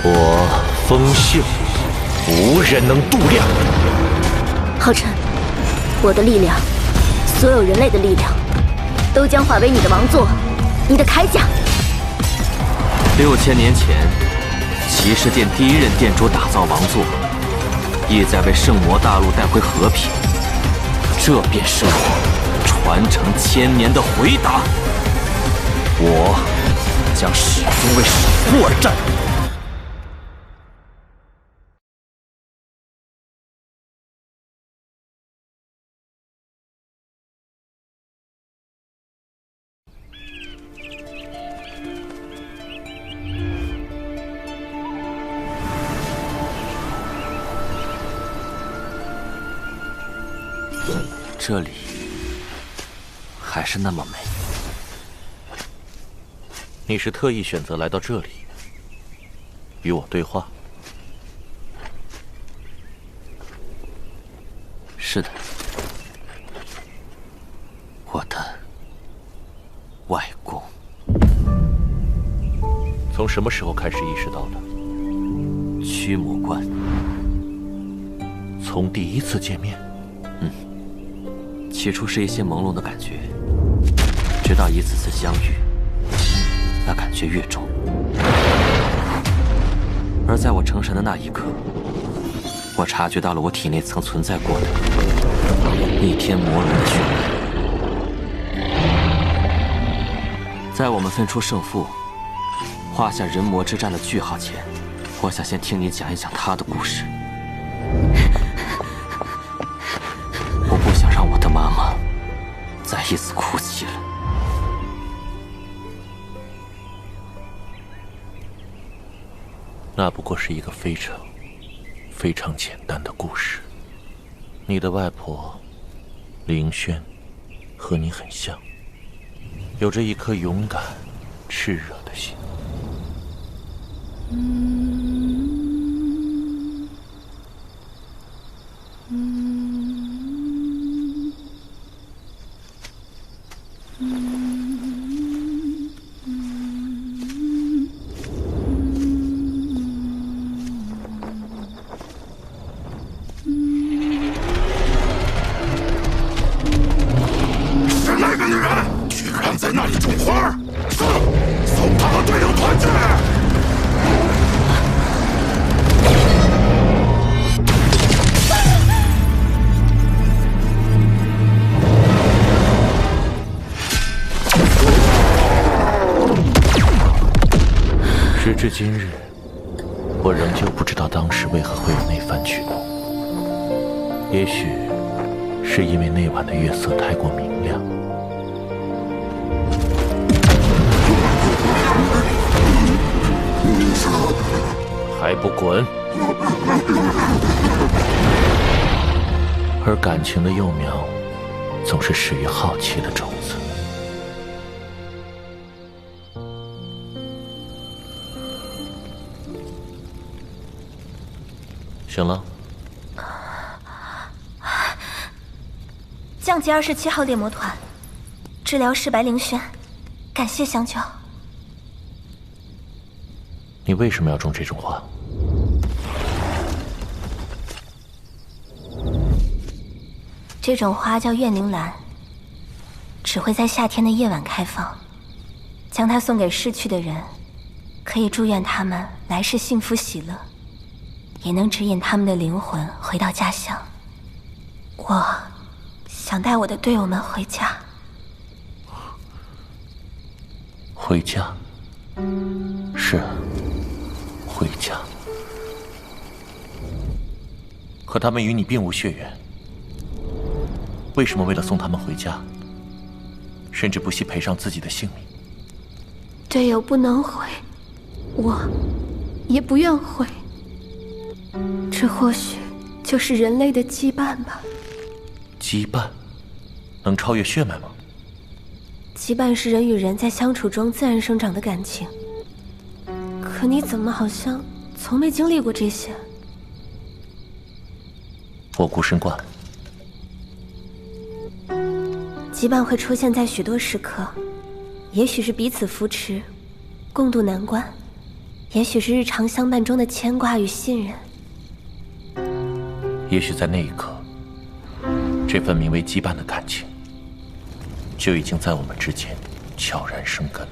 我风秀，无人能度量。浩辰，我的力量，所有人类的力量，都将化为你的王座，你的铠甲。6000年前，骑士殿第一任殿主打造王座，意在为圣魔大陆带回和平。这便是我传承1000年的回答。我将始终为守护而战。这里还是那么美。你是特意选择来到这里与我对话？是的，我的外公。从什么时候开始意识到的？驱魔关。从第一次见面？起初是一些朦胧的感觉，直到一次次相遇，那感觉越重。而在我成神的那一刻，我察觉到了我体内曾存在过的逆天魔龙的血脉。在我们分出胜负，画下人魔之战的句号前，我想先听你讲一讲他的故事。我不想让我的妈妈再一次哭泣了。那不过是一个非常简单的故事。你的外婆凌轩和你很像，有着一颗勇敢、炽热的心。时至今日，我仍旧不知道当时为何会有那番举动。也许是因为那晚的月色太过明亮。还不滚！而感情的幼苗，总是始于好奇的种子。醒了。降级27号猎魔团，治疗失白凌轩，感谢相救。你为什么要种这种花？这种花叫怨灵兰，只会在夏天的夜晚开放。将它送给逝去的人，可以祝愿他们来世幸福喜乐，也能指引他们的灵魂回到家乡。我想带我的队友们回家。回家？是啊，回家。可他们与你并无血缘，为什么为了送他们回家，甚至不惜赔上自己的性命？队友不能回，我也不愿回。这或许就是人类的羁绊吧。羁绊能超越血脉吗？羁绊是人与人在相处中自然生长的感情。可你怎么好像从没经历过这些？我孤身惯了。羁绊会出现在许多时刻，也许是彼此扶持，共度难关，也许是日常相伴中的牵挂与信任。也许在那一刻，这份名为羁绊的感情，就已经在我们之间悄然生根了。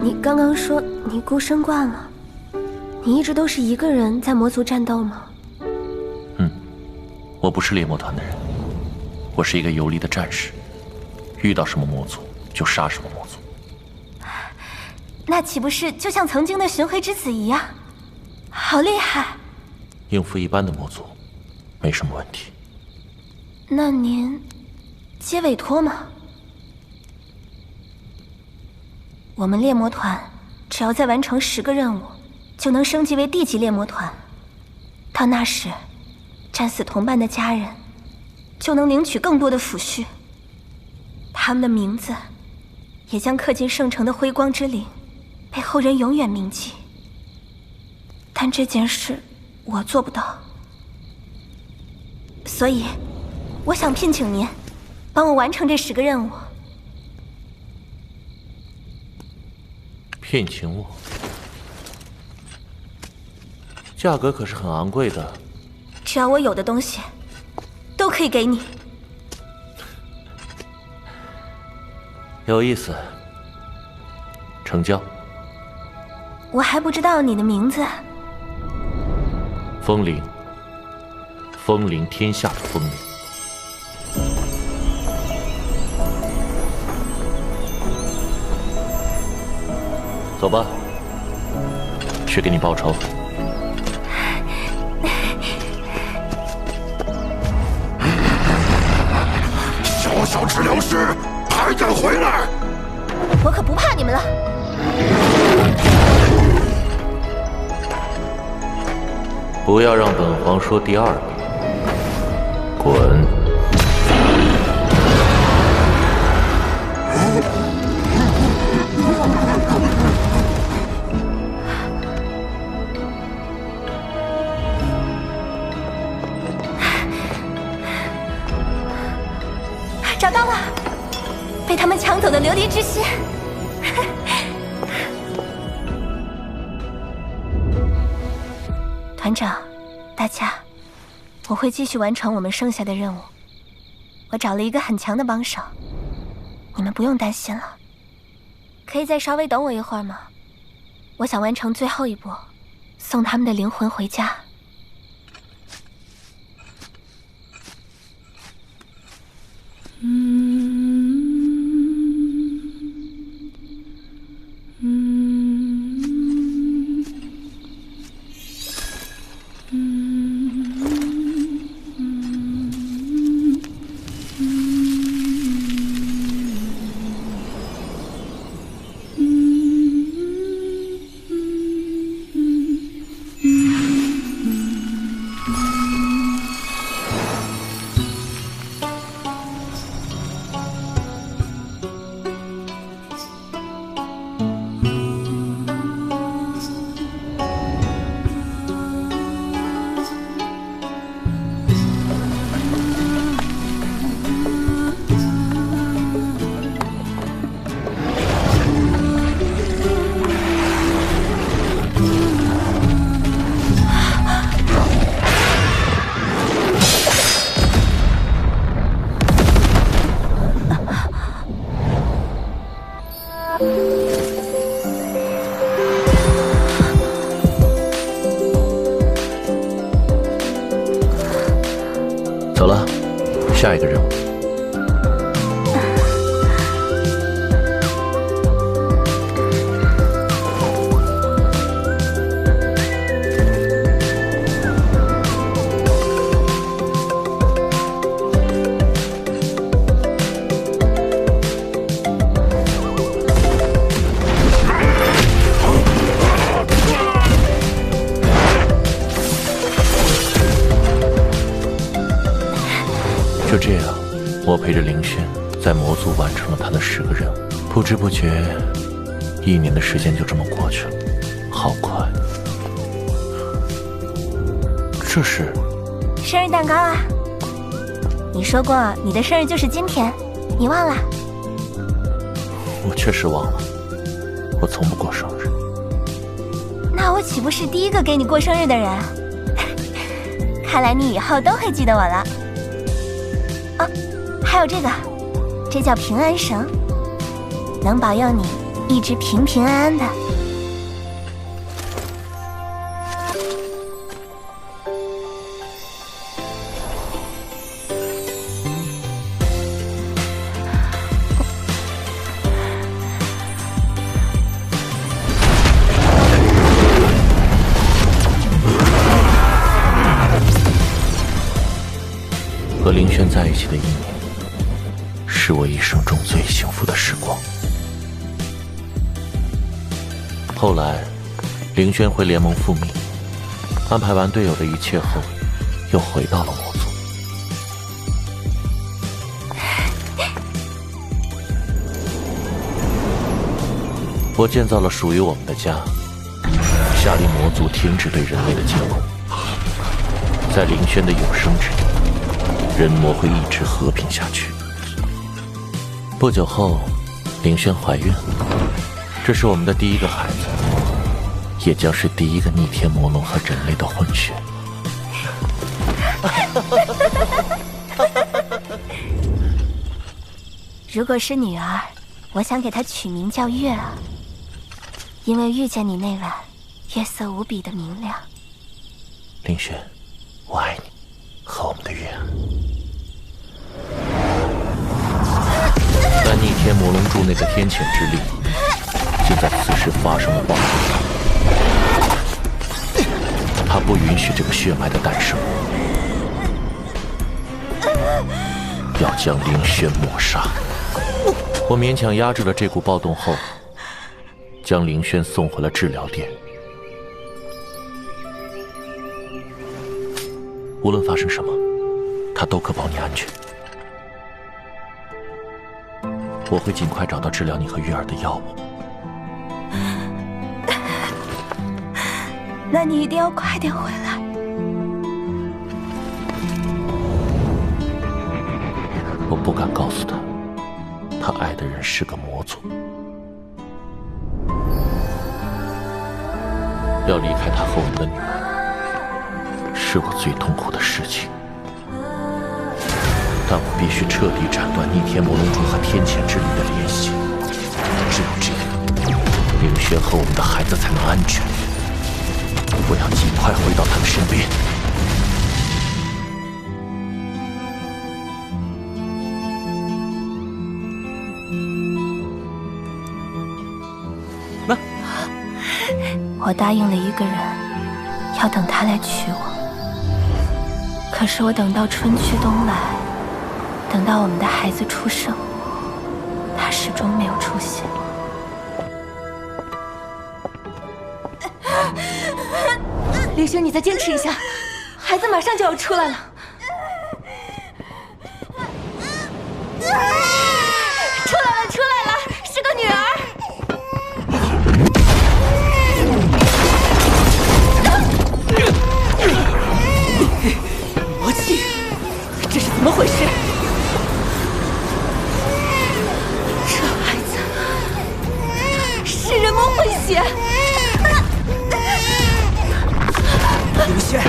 你刚刚说你孤身惯了，你一直都是一个人在魔族战斗吗？我不是猎魔团的人，我是一个游离的战士，遇到什么魔族就杀什么魔族。那岂不是就像曾经的寻回之子一样？好厉害！应付一般的魔族，没什么问题。那您接委托吗？我们猎魔团只要再完成10个任务，就能升级为地级猎魔团。到那时，战死同伴的家人就能领取更多的抚恤，他们的名字也将刻进圣城的辉光之岭，被后人永远铭记。但这件事我做不到，所以我想聘请您帮我完成这10个任务。聘请我？价格可是很昂贵的。只要我有的东西，都可以给你。有意思，成交。我还不知道你的名字。风铃，风铃天下的风铃。走吧，去给你报仇。小小治疗师还敢回来？我可不怕你们了。不要让本皇说第2遍。滚！找到了，被他们抢走的琉璃之心。团长，大家，我会继续完成我们剩下的任务。我找了一个很强的帮手，你们不用担心了。可以再稍微等我一会儿吗？我想完成最后一步，送他们的灵魂回家。走了，下一个任务。就这样，我陪着凌轩在魔族完成了他的10个任务。不知不觉，1年的时间就这么过去了，好快。这是生日蛋糕啊！你说过你的生日就是今天，你忘了？我确实忘了，我从不过生日。我岂不是第一个给你过生日的人？看来你以后都会记得我了。哦，还有这个，这叫平安绳，能保佑你一直平平安安的。和凌轩在一起的1年，是我一生中最幸福的时光。后来，凌轩回联盟复命，安排完队友的一切后，又回到了魔族。我建造了属于我们的家，下令魔族停止对人类的进攻。在凌轩的永生之地，人魔会一直和平下去。不久后，凌轩怀孕了，这是我们的第一个孩子，也将是第一个逆天魔龙和人类的混血。如果是女儿，我想给她取名叫月儿，因为遇见你那晚，月色无比的明亮。凌轩，我爱你，和我们的月儿。但逆天魔龙柱内的天谴之力，竟在此时发生了爆发。它不允许这个血脉的诞生，要将凌轩抹杀。我勉强压制了这股暴动后，将凌轩送回了治疗殿。无论发生什么，他都可保你安全。我会尽快找到治疗你和月儿的药物。那你一定要快点回来。我不敢告诉他，他爱的人是个魔族。要离开他和我们的女儿，是我最痛苦的事情。但我必须彻底斩断逆天魔龙柱和天谴之力的联系，只有这样，凌轩和我们的孩子才能安全。我要尽快回到他们身边。那，我答应了一个人，要等他来娶我。可是我等到春去冬来，等到我们的孩子出生，他始终没有出现。凌轩，你再坚持一下，孩子马上就要出来了。出来了，是个女儿。魔气，这是怎么回事？这孩子是人魔混血。凌轩，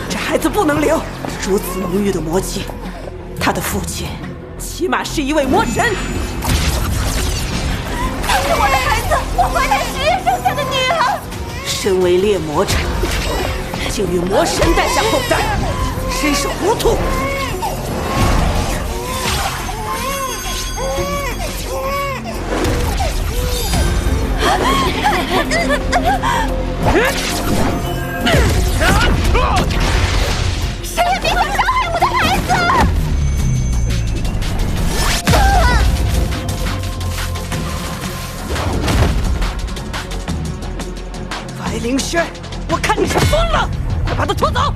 这孩子不能留！如此浓郁的魔气，他的父亲起码是一位魔神。他是我的孩子，我怀胎10月生下的女儿。身为猎魔者，竟与魔神诞下后代，真是糊涂！谁也别想伤害我的孩子！白凌轩，我看你是疯了，快把他拖走！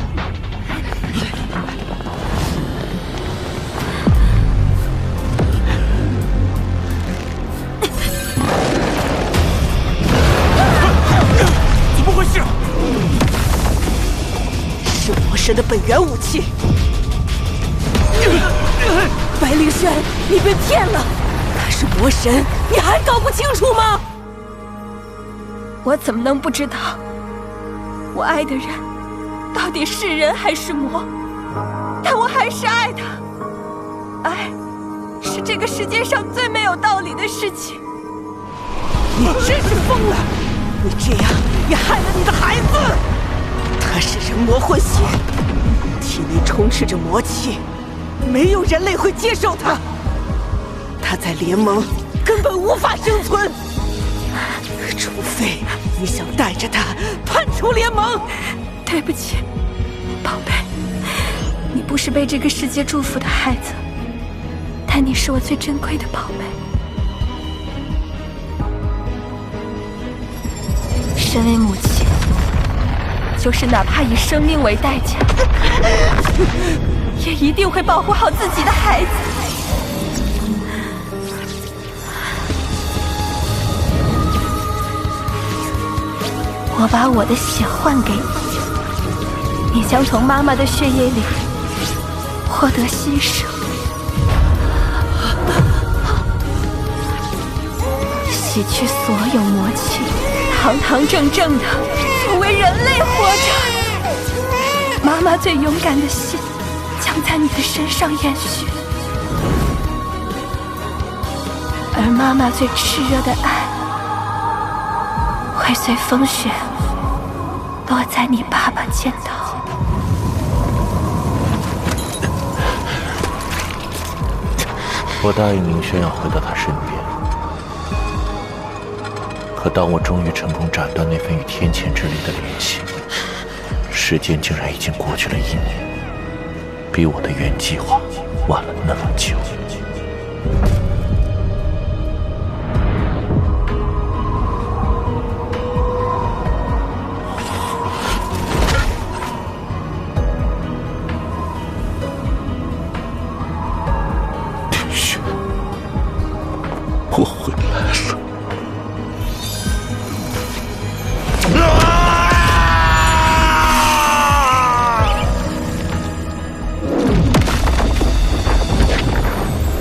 怎么回事？是魔神的本源武器。白凌轩，你被骗了，他是魔神，你还搞不清楚吗？我怎么能不知道，我爱的人到底是人还是魔？但我还是爱他。爱是这个世界上最没有道理的事情。你真是疯了！你这样也害了你的孩子。他是人魔混血，体内充斥着魔气，没有人类会接受他。他在联盟根本无法生存，除非你想带着他叛出联盟。对不起，宝贝，你不是被这个世界祝福的孩子，但你是我最珍贵的宝贝。身为母亲，就是哪怕以生命为代价，也一定会保护好自己的孩子。我把我的血换给你，你将从妈妈的血液里获得新生，洗去所有魔气，堂堂正正的作为人类活着。妈妈最勇敢的心将在你的身上延续，而妈妈最炽热的爱会随风雪落在你爸爸肩头。我答应林轩要回到他身边，可当我终于成功斩断那份与天谴之力的联系，时间竟然已经过去了1年，比我的原计划晚了那么久。我回来了。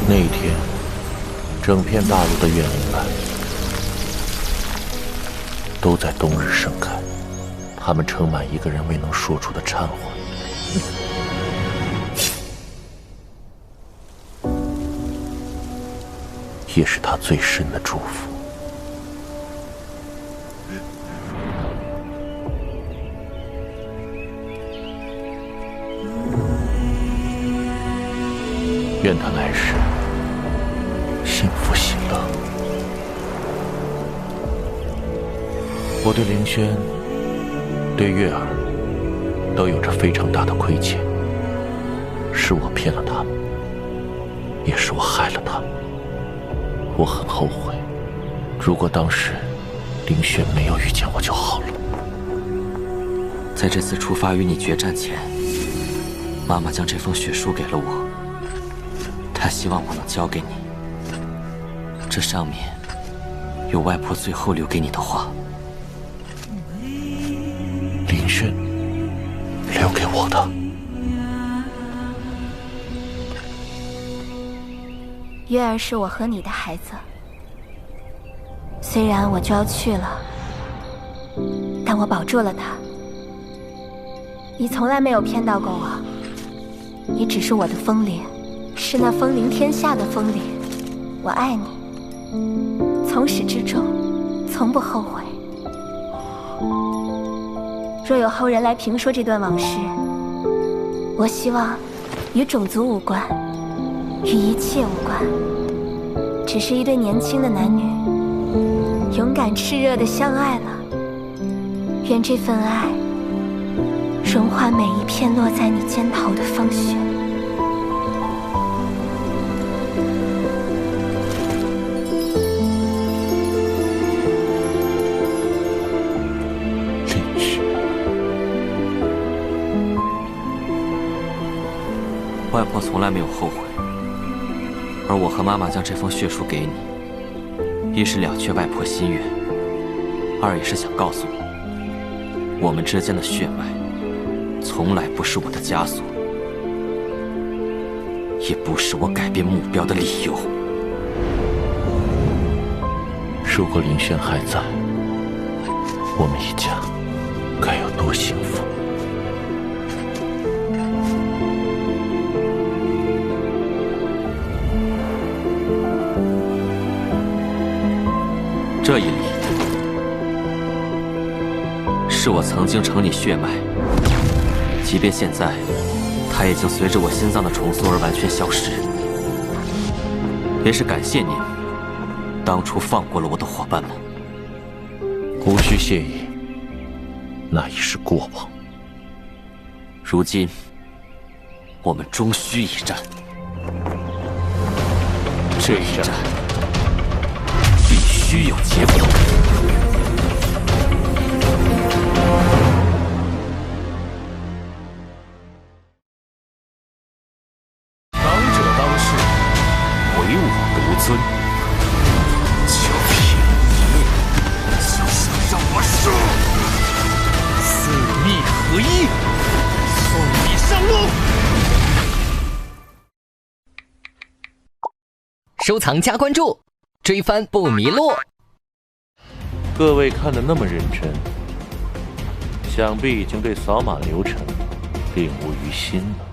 那一天，整片大陆的怨灵兰都在冬日盛开，它们盛满一个人未能说出的忏悔。也是他最深的祝福。愿他来世幸福喜乐。我对凌轩、对月儿都有着非常大的亏欠，是我骗了他们，也是我害了他们。我很后悔，如果当时凌轩没有遇见我就好了。在这次出发与你决战前，妈妈将这封血书给了我，她希望我能交给你。这上面有外婆最后留给你的话。凌轩留给我的。月儿是我和你的孩子，虽然我就要去了，但我保住了他。你从来没有骗到过我，你只是我的风铃，是那风铃天下的风铃。我爱你，从始至终，从不后悔。若有后人来评说这段往事，我希望与种族无关，与一切无关，只是一对年轻的男女，勇敢炽热地相爱了。愿这份爱融化每一片落在你肩头的风雪。凌轩，外婆从来没有后悔，而我和妈妈将这封血书给你，一是了却外婆心愿，二也是想告诉你，我们之间的血脉从来不是我的枷锁，也不是我改变目标的理由。如果凌轩还在，我们一家该有多幸福。这一礼是我曾经承你血脉，即便现在它已经随着我心脏的重塑而完全消失，也是感谢您当初放过了我的伙伴们。无需谢意，那已是过往。如今我们终须一战，这一战必须有结果。当者当世，唯我独尊。就凭你，就想让我输？四逆合一，送你上路。收藏加关注，追番不迷路。各位看得那么认真，想必已经对扫码流程领悟于心了。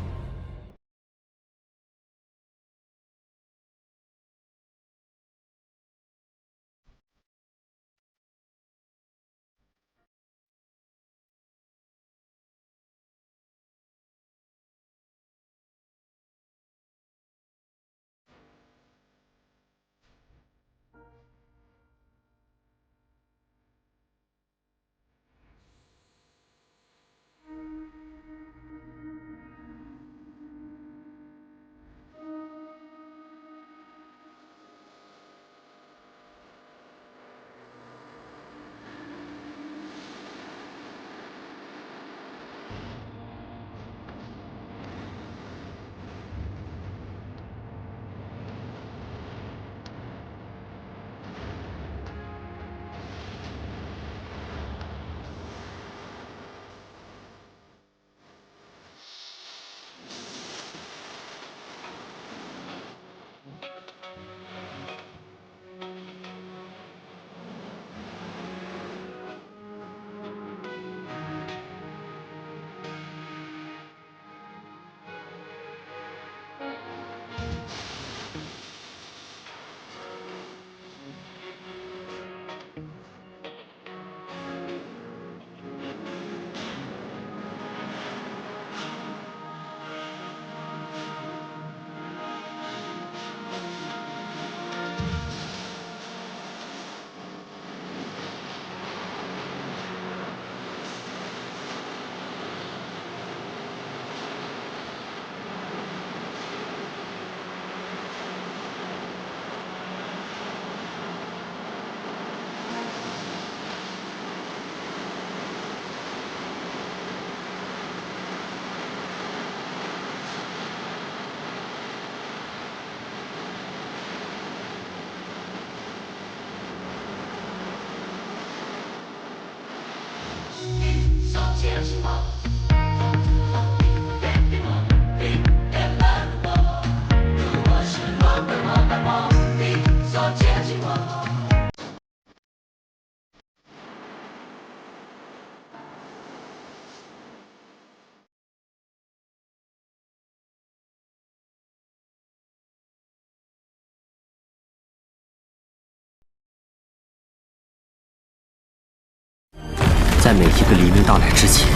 在每一个黎明到来之前，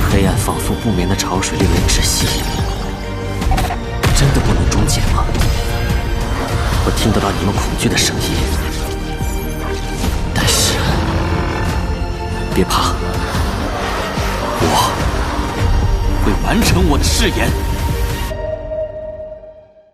黑暗仿佛不眠的潮水令人窒息。真的不能终结吗？我听得到你们恐惧的声音，但是别怕，我会完成我的誓言。